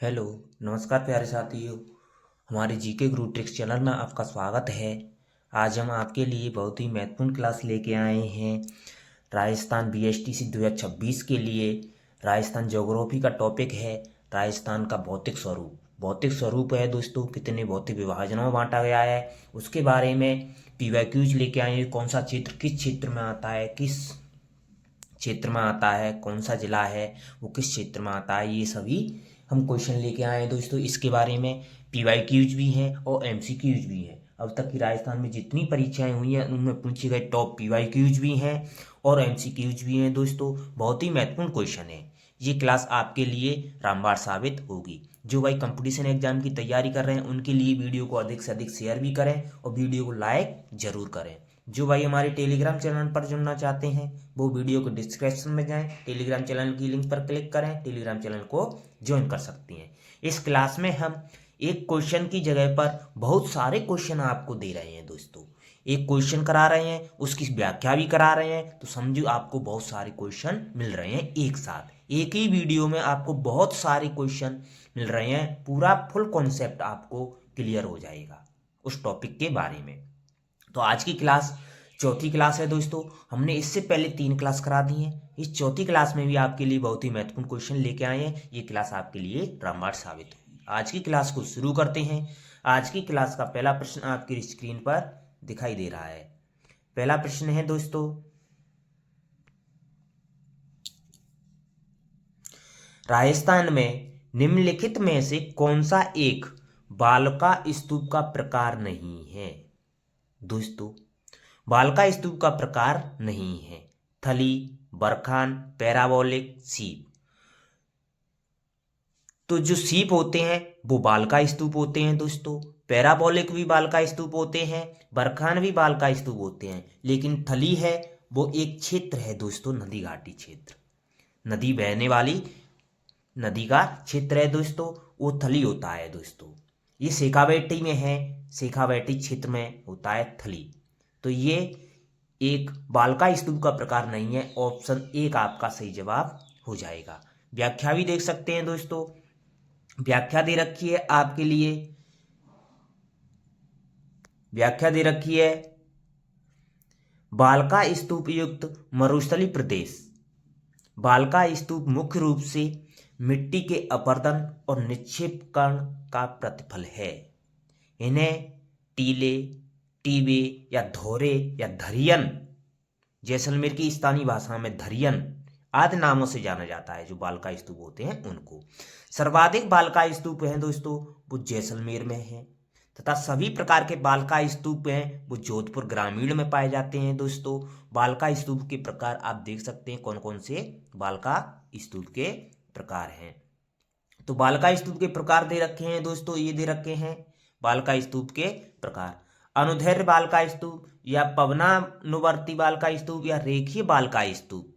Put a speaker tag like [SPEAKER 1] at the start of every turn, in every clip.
[SPEAKER 1] Hello. नमस्कार प्यारे साथियों। हमारे जीके गुरु ट्रिक्स चैनल में आपका स्वागत है। आज हम आपके लिए बहुत ही महत्वपूर्ण क्लास लेके आए हैं। राजस्थान बीएसटीसी 2026 के लिए राजस्थान ज्योग्राफी का टॉपिक है राजस्थान का भौतिक स्वरूप। भौतिक स्वरूप है दोस्तों, कितने भौतिक विभाजनों में बांटा गया है उसके बारे में पीवाईक्यूज लेके आए हैं। कौन सा क्षेत्र किस क्षेत्र में आता है, किस क्षेत्र में आता है, कौन सा जिला है वो किस क्षेत्र में आता है, ये सभी हम क्वेश्चन लेके आए हैं दोस्तों। इसके बारे में पीवाईक्यूज भी हैं और एमसीक्यूज भी हैं। अब तक की राजस्थान में जितनी परीक्षाएं हुई हैं उनमें पूछे गए टॉप पीवाईक्यूज भी हैं और एमसीक्यूज भी हैं दोस्तों। बहुत ही महत्वपूर्ण क्वेश्चन है। ये क्लास आपके लिए रामबाण साबित होगी। जो भाई कंपटीशन एग्जाम की तैयारी कर रहे हैं उनके लिए वीडियो को अधिक से अधिक शेयर भी करें और वीडियो को लाइक जरूर करें। जो भाई हमारे टेलीग्राम चैनल पर जुड़ना चाहते हैं वो वीडियो को डिस्क्रिप्शन में जाएं, टेलीग्राम चैनल की लिंक पर क्लिक करें, टेलीग्राम चैनल को ज्वाइन कर सकती हैं। इस क्लास में हम एक क्वेश्चन की जगह पर बहुत सारे क्वेश्चन आपको दे रहे हैं दोस्तों। एक क्वेश्चन करा रहे हैं, उसकी व्याख्या भी करा रहे हैं, तो समझो आपको बहुत सारे क्वेश्चन मिल रहे हैं एक साथ। एक ही वीडियो में आपको बहुत सारे क्वेश्चन मिल रहे हैं, पूरा फुल कॉन्सेप्ट आपको क्लियर हो जाएगा उस टॉपिक के बारे में। तो आज की क्लास चौथी क्लास है दोस्तों। हमने इससे पहले 3 क्लास करा दी हैं। इस चौथी क्लास में भी आपके लिए बहुत ही महत्वपूर्ण क्वेश्चन लेके आए हैं। ये क्लास आपके लिए रामबाण साबित होगी। आज की क्लास को शुरू करते हैं। आज की क्लास का पहला प्रश्न आपकी स्क्रीन पर दिखाई दे रहा है। पहला प्रश्न है दोस्तों, राजस्थान में निम्नलिखित में से कौन सा एक बालका स्तूप का प्रकार नहीं है। दोस्तों बालका स्तूप का प्रकार नहीं है। थली, बरखान, पैराबोलिक, सीप। तो जो सीप होते हैं वो बालका स्तूप होते हैं दोस्तों। पैराबोलिक भी बालका स्तूप होते हैं, बरखान भी बालका स्तूप होते हैं। लेकिन थली है वो एक क्षेत्र है दोस्तों, नदी घाटी क्षेत्र, नदी बहने वाली नदी का क्षेत्र है दोस्तों, वो थली होता है दोस्तों। ये शेखावाटी में है, शेखावाटी क्षेत्र में होता है थली। तो ये एक बालका स्तूप का प्रकार नहीं है। ऑप्शन 1 आपका सही जवाब हो जाएगा। व्याख्या भी देख सकते हैं दोस्तों। व्याख्या दे रखी है आपके लिए, व्याख्या दे रखी है, बालका स्तूप युक्त मरुस्थली प्रदेश। बालका स्तूप मुख्य रूप से मिट्टी के अपरदन और निक्षेपण का प्रतिफल है। इन्हें टीले, टीबे या धोरे या धरियन, जैसलमेर की स्थानीय भाषा में धरियन आदि नामों से जाना जाता है। जो बालका स्तूप होते हैं उनको सर्वाधिक बालका स्तूप हैं दोस्तों वो जैसलमेर में है, तथा सभी प्रकार के बालका स्तूप हैं वो जोधपुर ग्रामीण में पाए जाते हैं दोस्तों। बालका स्तूप के प्रकार आप देख सकते हैं कौन कौन से बालका स्तूप के प्रकार हैं। तो बालका स्तूप के प्रकार दे रखे हैं दोस्तों, ये दे रखे हैं बालका स्तूप के प्रकार। अनुदैर्घ्य बालका स्तूप या पवनानुवर्ती बालका स्तूप या रेखीय बालका स्तूप,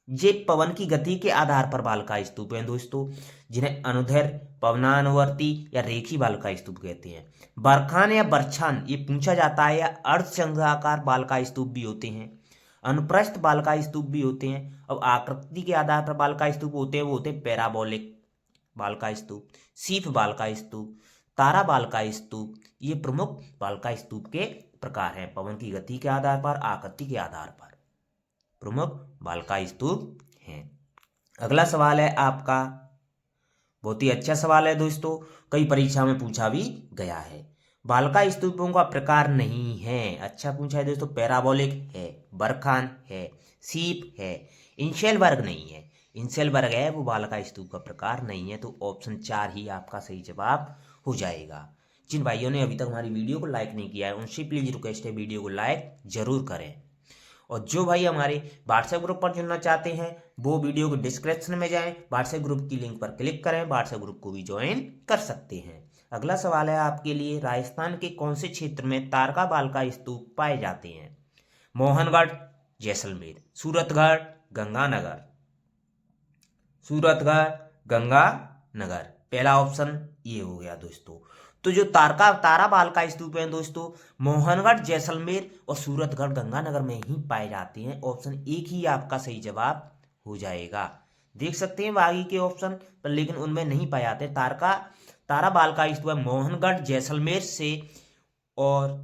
[SPEAKER 1] ये पवन की गति के आधार पर बालका स्तूप हैं दोस्तों, जिन्हें अनुदैर्घ्य, पवनानुवर्ती या रेखीय बालका स्तूप कहते हैं। बरखान या बरछान ये पूछा जाता है, या अर्धचंद्राकार बालका स्तूप भी होते हैं, अनुप्रस्थ बालका स्तूप भी होते हैं। अब आकृति के आधार पर बालका स्तूप होते हैं वो होते हैं पैराबोलिक बालका स्तूप, सीफ बालका स्तूप, तारा बालका स्तूप। ये प्रमुख बालका स्तूप के प्रकार हैं। पवन की गति के आधार पर, आकृति के आधार पर प्रमुख बालका स्तूप हैं। अगला सवाल है आपका, बहुत ही अच्छा सवाल है दोस्तों, कई परीक्षा में पूछा भी गया है। बालका स्तूपों का प्रकार नहीं है, अच्छा पूछा है दोस्तों। पैराबोलिक है, बरखान है, सीप है, इंशेलबर्ग नहीं है। इंशेलबर्ग है वो बालका स्तूप का प्रकार नहीं है। तो ऑप्शन 4 ही आपका सही जवाब हो जाएगा। जिन भाइयों ने अभी तक हमारी वीडियो को लाइक नहीं किया है उनसे प्लीज रिक्वेस्ट है वीडियो को लाइक जरूर करें। और जो भाई हमारे व्हाट्सएप ग्रुप पर जुड़ना चाहते हैं वो वीडियो को डिस्क्रिप्शन में जाएं, व्हाट्सएप ग्रुप की लिंक पर क्लिक करें, व्हाट्सएप ग्रुप को भी ज्वाइन कर सकते हैं। अगला सवाल है आपके लिए, राजस्थान के कौन से क्षेत्र में तारका बालका स्तूप पाए जाते हैं। मोहनगढ़, जैसलमेर, सूरतगढ़, गंगानगर। सूरतगढ़, गंगानगर, पहला ऑप्शन ये हो गया दोस्तों। तो जो तारा बालका स्तूप हैं दोस्तों मोहनगढ़, जैसलमेर और सूरतगढ़, गंगानगर में ही पाए जाते हैं। ऑप्शन 1 ही आपका सही जवाब हो जाएगा। देख सकते हैं बागी के ऑप्शन पर, लेकिन उनमें नहीं पाए जाते। ताराबाल का स्तूप मोहनगढ़ जैसलमेर से और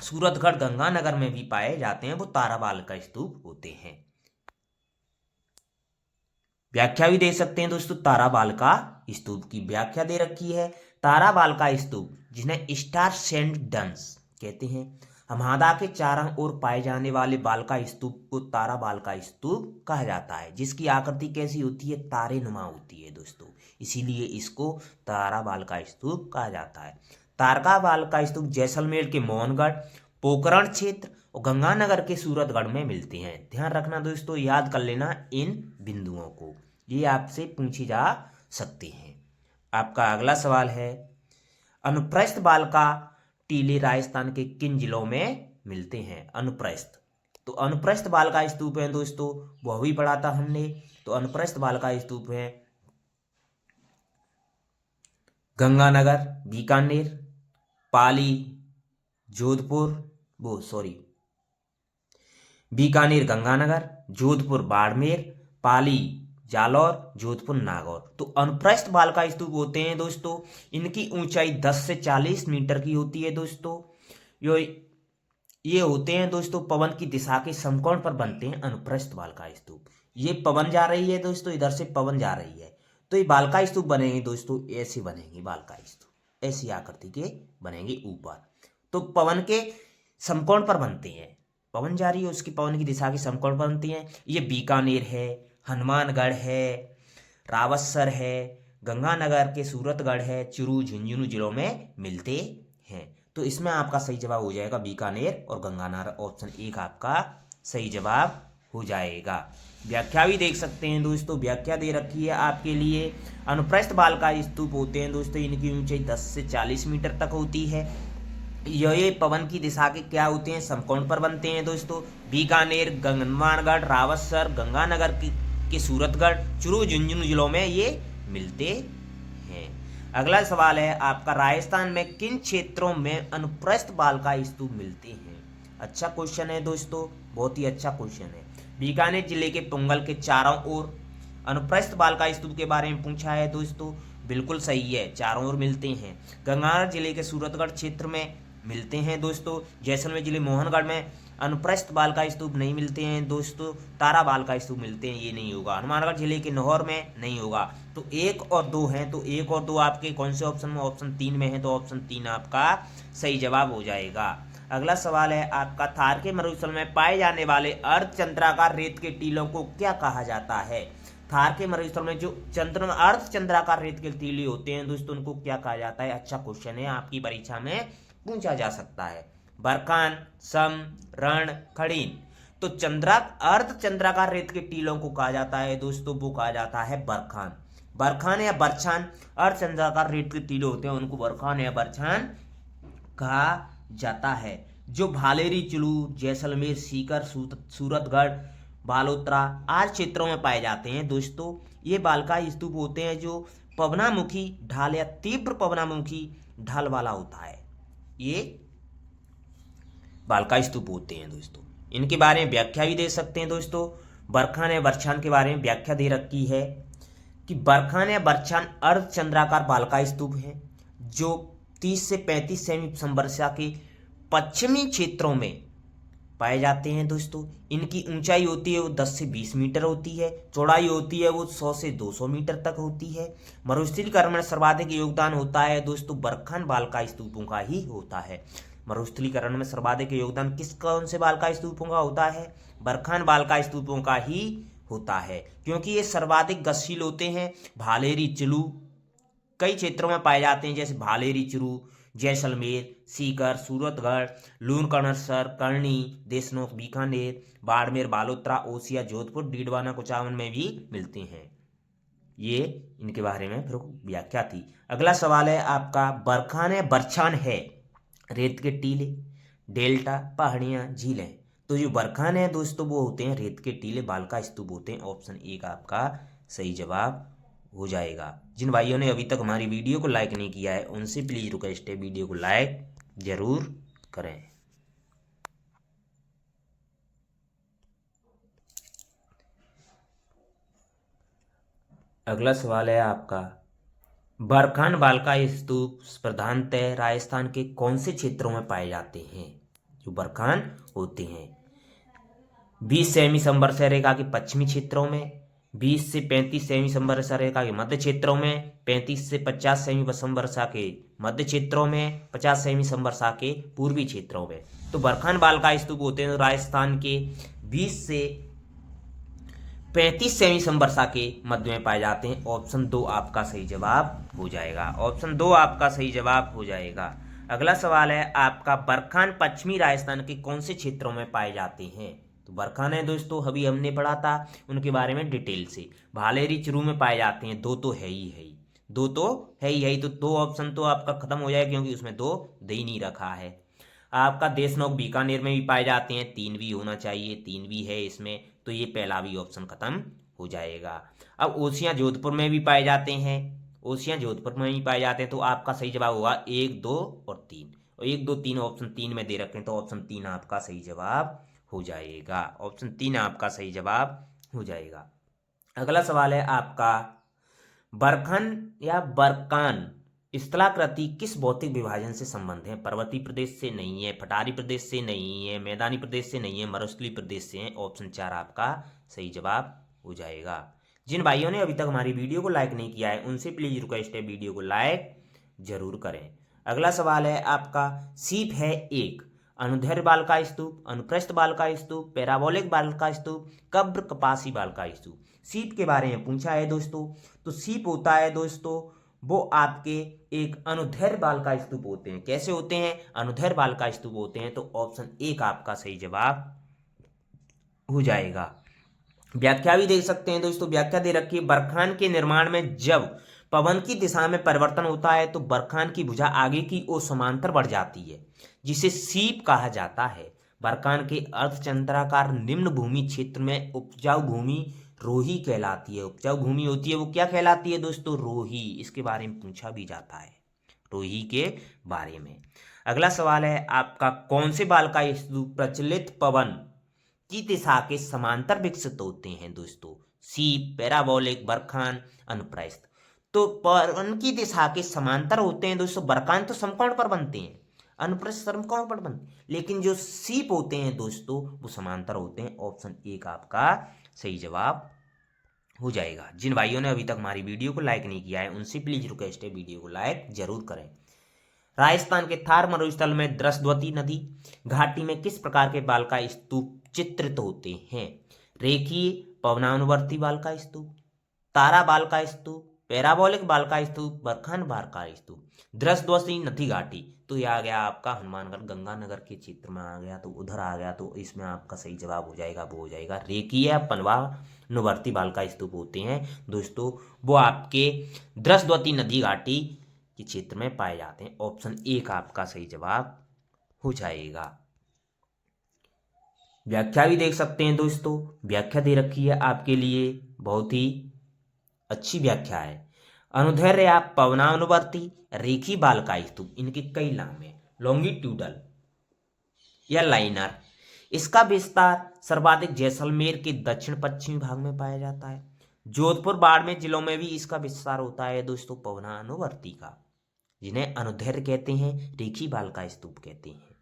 [SPEAKER 1] सूरतगढ़ गंगानगर में भी पाए जाते हैं, वो ताराबाल का स्तूप होते हैं। व्याख्या भी दे सकते हैं दोस्तों, ताराबाल का स्तूप की व्याख्या दे रखी है। ताराबाल का स्तूप, जिन्हें स्टार सेंड डंस कहते हैं, हमादा के चारों ओर पाए जाने वाले बाल का स्तूप को ताराबाल का स्तूप कहा जाता है, जिसकी आकृति कैसी होती है, तारे नुमा होती है दोस्तों, इसीलिए इसको ताराबाल का स्तूप कहा जाता है। तारकाबाल का स्तूप जैसलमेर के मोहनगढ़, पोखरण क्षेत्र और गंगानगर के सूरतगढ़ में मिलते हैं। ध्यान रखना दोस्तों, याद कर लेना इन बिंदुओं को, ये आपसे पूछी जा सकती हैं। आपका अगला सवाल है, अनुप्रस्थ बाल का टीले राजस्थान के किन जिलों में मिलते हैं? अनुप्रस्थ, तो अनुप्रस्थ बाल का स्तूप है दोस्तों, वह भी पढ़ा था हमने। तो अनुप्रस्थ बाल का स्तूप है गंगानगर, बीकानेर, पाली, जोधपुर, बीकानेर गंगानगर, जोधपुर बाड़मेर, पाली जालौर, जोधपुर नागौर। तो अनुप्रस्थ बाल का स्तूप होते हैं दोस्तों, इनकी ऊंचाई 10 से 40 मीटर की होती है दोस्तों। ये होते हैं दोस्तों, पवन की दिशा के समकोण पर बनते हैं अनुप्रस्थ बाल का स्तूप। ये पवन जा रही है दोस्तों, इधर से पवन जा रही है, तो ये बाल का स्तूप बनेंगे दोस्तों, ऐसे बनेंगे बाल का स्तूप, ऐसी आकृति के बनेंगे ऊपर। तो पवन के समकोण पर बनते हैं, पवन जा रही है उसकी पवन की दिशा के समकोण पर बनती हैं। ये बीकानेर है, हनुमानगढ़ है, रावतसर है, गंगानगर के सूरतगढ़ है, चुरू झुंझुनू जिलों में मिलते हैं। तो इसमें आपका सही जवाब हो जाएगा बीकानेर और गंगानगर, ऑप्शन 1 आपका सही जवाब हो जाएगा। व्याख्या भी देख सकते हैं दोस्तों, व्याख्या दे रखी है आपके लिए। अनुप्रस्थ बाल का स्तूप होते हैं दोस्तों, इनकी ऊंचाई 10 से 40 मीटर तक होती है। ये पवन की दिशा के क्या होते हैं, समकोण पर बनते हैं दोस्तों। बीकानेर, हनुमानगढ़, रावतसर, गंगानगर के सूरतगढ़, चुरू झुंझुनू जिलों में ये मिलते हैं। अगला सवाल है आपका, राजस्थान में किन क्षेत्रों में अनुप्रस्थ बाल का स्तूप मिलते हैं? अच्छा क्वेश्चन है दोस्तों, बहुत ही अच्छा क्वेश्चन है। बीकानेर जिले के पुंगल के चारों ओर अनुप्रस्थ बाल का स्तूप के बारे में पूछा है दोस्तों, बिल्कुल सही है, चारों ओर मिलते हैं। गंगानगर जिले के सूरतगढ़ क्षेत्र में मिलते हैं दोस्तों। जैसलमेर जिले मोहनगढ़ में अनुप्रस्थ बाल का स्तूप नहीं मिलते हैं दोस्तों, तारा बाल का स्तूप मिलते हैं, ये नहीं होगा। हनुमानगढ़ जिले के नौहर में नहीं होगा। तो 1 और 2 हैं, तो 1 और 2 आपके कौन से ऑप्शन में, ऑप्शन 3 में है, तो ऑप्शन 3 आपका सही जवाब हो जाएगा। अगला सवाल है आपका, थार के मरुस्थल में पाए जाने वाले अर्धचंद्राकार रेत के टीलों को क्या कहा जाता है? थार के मरुस्थल में जो अर्धचंद्राकार रेत के टीले होते हैं दोस्तों, उनको क्या कहा जाता है? अच्छा क्वेश्चन है, आपकी परीक्षा में पूछा जा सकता है। बरखान, सम, रण, खड़ीन। तो अर्धचंद्राकार रेत के टीलों को कहा जाता है दोस्तों, वो कहा जाता है बरखान। बरखान या बरछान, अर्धचंद्राकार रेत के टीले होते हैं, उनको बरखान या बरछान कहा जाता है। जो भालेरी, चुलू, जैसलमेर, सीकर, सूरतगढ़, बालोतरा आदि क्षेत्रों में पाए जाते हैं दोस्तों, ये बाल का स्तूप होते हैं जो पवनामुखी ढाल या तीव्र पवनामुखी ढाल वाला होता है, ये बाल का स्तूप होते हैं दोस्तों। इनके बारे में व्याख्या भी दे सकते हैं दोस्तों। बरखान या बरछान के बारे में व्याख्या दे रखी है कि बरखान या बरछान अर्धचंद्राकार बाल का स्तूप है जो 30 से 35 सेमी संवर्षा के पश्चिमी क्षेत्रों में पाए जाते हैं दोस्तों। इनकी ऊंचाई होती है वो 10 से 20 मीटर होती है, चौड़ाई होती है वो 100 से 200 मीटर तक होती है। मरुस्थलीकरण में सर्वाधिक योगदान होता है दोस्तों बरखान बाल का स्तूपों का ही होता है। मरुस्थलीकरण में सर्वाधिक योगदान कौन से बाल का स्तूपों का होता है? बरखान बाल का स्तूपों का ही होता है, क्योंकि ये सर्वाधिक गतिशील होते हैं। भालेरी, चुलू कई क्षेत्रों में पाए जाते हैं, जैसे भालेरी, चुरू, जैसलमेर, सीकर, सूरतगढ़, लूणकरणसर, करनी, देशनोक, बीकानेर, बाड़मेर, बालोतरा, ओसिया, जोधपुर, डीडवाना, कुचामन में भी मिलते हैं। ये इनके बारे में फिर व्याख्या थी। अगला सवाल है आपका, बरखान या बरछान है रेत के टीले, डेल्टा, पहाड़ियाँ, झीलें। तो जो बरखान है दोस्तों वो होते हैं रेत के टीले, बाल का स्तूप होते हैं। ऑप्शन 1 आपका सही जवाब हो जाएगा। जिन भाइयों ने अभी तक हमारी वीडियो को लाइक नहीं किया है उनसे प्लीज रिक्वेस्ट है, वीडियो को लाइक जरूर करें। अगला सवाल है आपका, बरखान बालका स्तूप प्रधानतः राजस्थान के कौन से क्षेत्रों में पाए जाते हैं? जो बरखान होते हैं 20 सेमी संवर्षा रेखा के पश्चिमी क्षेत्रों में, 20 से 35 सेमी संवर्षा रेखा के मध्य क्षेत्रों में, 35 से 50 सेमी संवर्षा के मध्य क्षेत्रों में, 50 सेमी संवर्षा के पूर्वी क्षेत्रों में। तो बरखान बालका स्तूप होते हैं राजस्थान के 20 से 35 सेमी संवर्षा के मध्य में पाए जाते हैं। ऑप्शन 2 आपका सही जवाब हो जाएगा। ऑप्शन 2 आपका सही जवाब हो जाएगा। अगला सवाल है आपका, बरखान पश्चिमी राजस्थान के कौन से क्षेत्रों में पाए जाते हैं? तो बरखान है दोस्तों, अभी हमने पढ़ा था उनके बारे में डिटेल से। भालेरी चिरू में पाए जाते हैं, 2 तो है ही, 2 तो है ही, तो 2 ऑप्शन तो आपका खत्म हो जाएगा क्योंकि उसमें 2 दे ही नहीं रखा है। आपका देशनोक बीकानेर में भी पाए जाते हैं, 3 भी होना चाहिए, 3 भी है इसमें, तो ये पहला भी ऑप्शन खत्म हो जाएगा। अब ओसियां जोधपुर में भी पाए जाते हैं, ओसियां जोधपुर में भी पाए जाते हैं, तो आपका सही जवाब होगा 1, 2 और 3। और 1, 2, 3 ऑप्शन 3 में दे रखे हैं, तो ऑप्शन 3 आपका सही जवाब हो जाएगा। ऑप्शन 3 आपका सही जवाब हो जाएगा। अगला सवाल है आपका, बरखन या बरकान स्थलाकृति किस भौतिक विभाजन से संबंध है? पर्वतीय प्रदेश से नहीं है, पठारी प्रदेश से नहीं है, मैदानी प्रदेश से नहीं है, मरुस्थलीय प्रदेश से है। ऑप्शन 4 आपका सही जवाब हो जाएगा। जिन भाइयों ने अभी तक हमारी वीडियो को लाइक नहीं किया है उनसे प्लीज रिक्वेस्ट है वीडियो को लाइक जरूर करें। अगला सवाल है आपका, सीप है एक अनुदैर्घ्य बाल का स्तूप, अनुप्रस्थ बाल का स्तूप, पैराबोलिक बाल का स्तूप, कब्र कपासी बाल का स्तूप। सीप के बारे में पूछा है दोस्तों, तो सीप होता है दोस्तों वो आपके एक अनुदैर्घ्य बाल का स्तूप होते हैं। कैसे होते हैं? अनुदैर्घ्य बाल का स्तूप होते हैं। तो ऑप्शन 1 आपका सही जवाब हो जाएगा। व्याख्या भी देख सकते हैं दोस्तों, व्याख्या दे रखी है, बरखान के निर्माण में जब पवन की दिशा में परिवर्तन होता है तो बरखान की भुजा आगे की ओर समांतर बढ़ जाती है, जिसे सीप कहा जाता है। बरखान के अर्धचंद्राकार निम्न भूमि क्षेत्र में उपजाऊ भूमि रोही कहलाती है। उपजाऊ भूमि होती है वो क्या कहलाती है दोस्तों? रोही। इसके बारे में पूछा भी जाता है, रोही के बारे में। अगला सवाल है आपका, कौन से बाल का स्तूप प्रचलित पवन की दिशा के समांतर विकसित होते हैं दोस्तों? सीप, पैराबोलिक, बरखान, अनुप्रस्थ। तो पवन की दिशा के समांतर होते हैं दोस्तों। बरखान तो समकोण पर बनते हैं, अनुप्रस्थ समकोण पर बनते हैं, लेकिन जो सीप होते हैं दोस्तों वो समांतर होते हैं। ऑप्शन 1 आपका सही जवाब हो जाएगा। जिन भाइयों ने अभी तक हमारी वीडियो को लाइक नहीं किया है उनसे प्लीज रिक्वेस्ट है वीडियो को लाइक जरूर करें। राजस्थान के थार मरुस्थल में द्रस्वती नदी घाटी में किस प्रकार के बाल का स्तूप चित्रित होते हैं? रेखीय पवनानुवर्ती बाल का स्तूप, तारा बाल का स्तूप, पैराबोलिक बाल का स्तूप, बरखान बाल का स्तूप। द्रस्वती नदी घाटी, तो ये आ गया आपका हनुमानगढ़ गंगानगर के क्षेत्र में आ गया, तो उधर आ गया, तो इसमें आपका सही जवाब हो जाएगा, वो हो जाएगा रेखीय पवनानुवर्ती बाल का स्तूप होते हैं दोस्तों, वो आपके द्रस्वती नदी घाटी के क्षेत्र में पाए जाते हैं। ऑप्शन 1 आपका सही जवाब हो जाएगा। व्याख्या भी देख सकते हैं दोस्तों, व्याख्या दे रखी है आपके लिए, बहुत ही अच्छी व्याख्या है। अनुदैर्घ्य या पवनानुवर्ती रेखी बाल का स्तूप, इनके कई नाम है, लॉन्गिट्यूडल या लाइनर। इसका विस्तार सर्वाधिक जैसलमेर के दक्षिण पश्चिमी भाग में पाया जाता है। जोधपुर बाड़मेर जिलों में भी इसका विस्तार होता है दोस्तों पवनानुवर्ती का, जिन्हें अनुदैर्घ्य कहते हैं, रेखी बाल का स्तूप कहते हैं।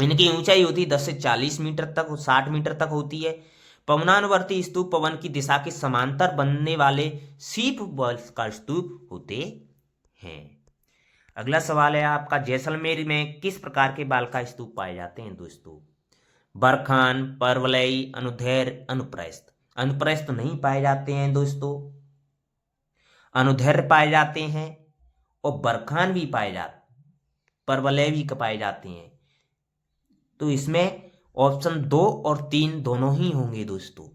[SPEAKER 1] इनकी ऊंचाई होती है 10 से 40 मीटर तक, 60 मीटर तक होती है। पवनानुवर्ती स्तूप पवन की दिशा के समांतर बनने वाले सीप बाल का स्तूप होते हैं। अगला सवाल है आपका, जैसलमेर में किस प्रकार के बाल का स्तूप पाए जाते हैं दोस्तों? बरखान, परवलई, अनुदैर्घ्य, अनुप्रस्थ। अनुप्रस्थ नहीं पाए जाते हैं दोस्तों, अनुदैर्घ्य पाए जाते हैं और बरखान भी पाए जाते, परवलय भी पाए जाते हैं। तो इसमें ऑप्शन 2 और 3 दोनों ही होंगे दोस्तों,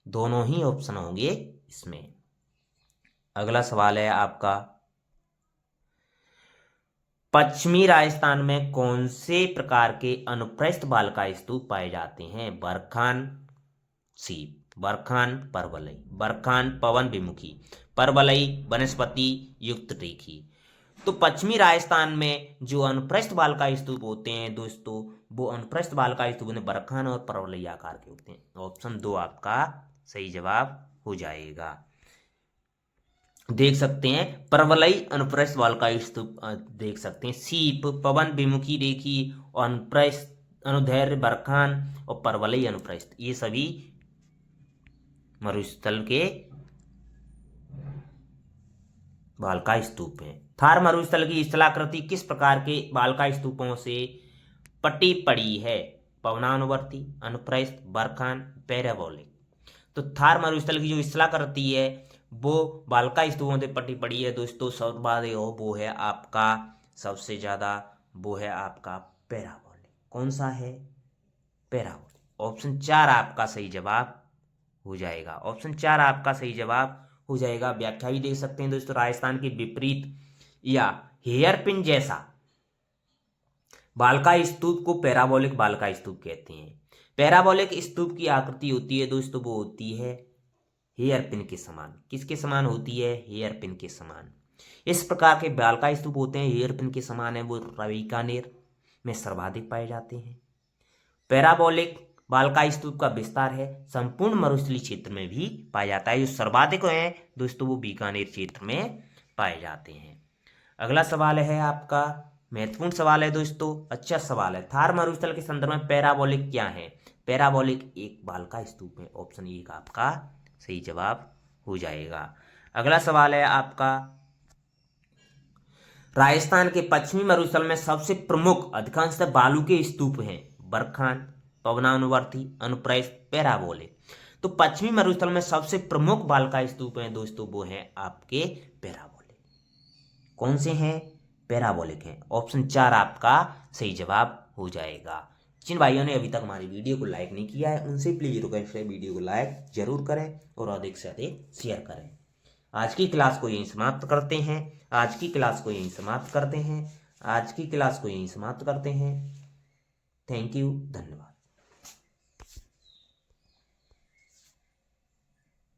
[SPEAKER 1] दोनों ही ऑप्शन होंगे इसमें। अगला सवाल है आपका, पश्चिमी राजस्थान में कौन से प्रकार के अनुप्रस्थ बाल का स्तूप पाए जाते हैं? बरखान सीप, बरखान परवलई, बरखान पवन विमुखी, परवलई वनस्पति युक्त रेखी। तो पश्चिमी राजस्थान में जो अनुप्रस्थ बाल का स्तूप होते हैं दोस्तों, वो अनुप्रस्थ बाल का स्तूप बरखान और परवलई आकार के होते हैं। ऑप्शन 2 आपका सही जवाब हो जाएगा। देख सकते हैं। परवलई अनुप्रस्थ बालकाय स्तूप देख सकते हैं। सीप, पवन विमुखी रेखी और अनुप्रस्थ, अनुदैर्घ्य बरखान और परवलई अनुप्रस्थ, ये सभी मरुस्थल के बालकाय स्तूप हैं। थार मरुस्थल की स्थलाकृति किस प्रकार के बालकाय स्तूपों से पटी पड़ी है? पवनानुवर्ती, अनुप्रस्थ, बरखान, पैराबोलिक। तो थार मरुस्थल की जो स्थलाकृति है वो बालकाय स्तूपों से पटी पड़ी है दोस्तों। सर्वाधिक वो है आपका, सबसे ज्यादा वो है आपका पैराबोलिक। कौन सा है? पैराबोलिक। ऑप्शन 4 आपका सही जवाब हो जाएगा। ऑप्शन 4 आपका सही जवाब हो जाएगा। व्याख्या भी देख सकते हैं दोस्तों। राजस्थान के विपरीत या हेयरपिन जैसा बालकाय स्तूप को पैराबोलिक बालकाय स्तूप कहते हैं। पैराबोलिक स्तूप की आकृति होती है दोस्तों, वो होती है हेयरपिन के समान। किसके समान होती है? हेयरपिन के समान। इस प्रकार के बालकाय स्तूप होते हैं हेयरपिन के समान है, वो बीकानेर में सर्वाधिक पाए जाते हैं। पैराबोलिक बालकाय स्तूप का विस्तार है संपूर्ण मरुस्थलीय क्षेत्र में भी पाया जाता है। जो सर्वाधिक है दोस्तों वो बीकानेर क्षेत्र में पाए जाते हैं। अगला सवाल है आपका, महत्वपूर्ण सवाल है दोस्तों, अच्छा सवाल है। थार मरुस्थल के संदर्भ में पैराबोलिक क्या है? पैराबोलिक एक बालकाय स्तूप है। ऑप्शन 1 आपका सही जवाब हो जाएगा। अगला सवाल है आपका, राजस्थान के पश्चिमी मरुस्थल में सबसे प्रमुख अधिकांशतः बालू के स्तूप हैं। बरखान, पवनानुवर्ती, अनुप्रस्थ, पैराबोलिक। तो पश्चिमी मरुस्थल में सबसे प्रमुख बालकाय स्तूप हैं दोस्तों, वो हैं आपके पैराबोलिक। कौन से हैं? पैराबोलिक हैं। ऑप्शन 4 आपका सही जवाब हो जाएगा। जिन भाइयों ने अभी तक हमारी वीडियो को लाइक नहीं किया है उनसे प्लीज रिक्वेस्ट है, वीडियो को लाइक जरूर करें और अधिक से अधिक शेयर करें। आज की क्लास को यहीं समाप्त करते हैं। आज की क्लास को यहीं समाप्त करते हैं। आज की क्लास को यहीं समाप्त करते हैं। थैंक यू, धन्यवाद।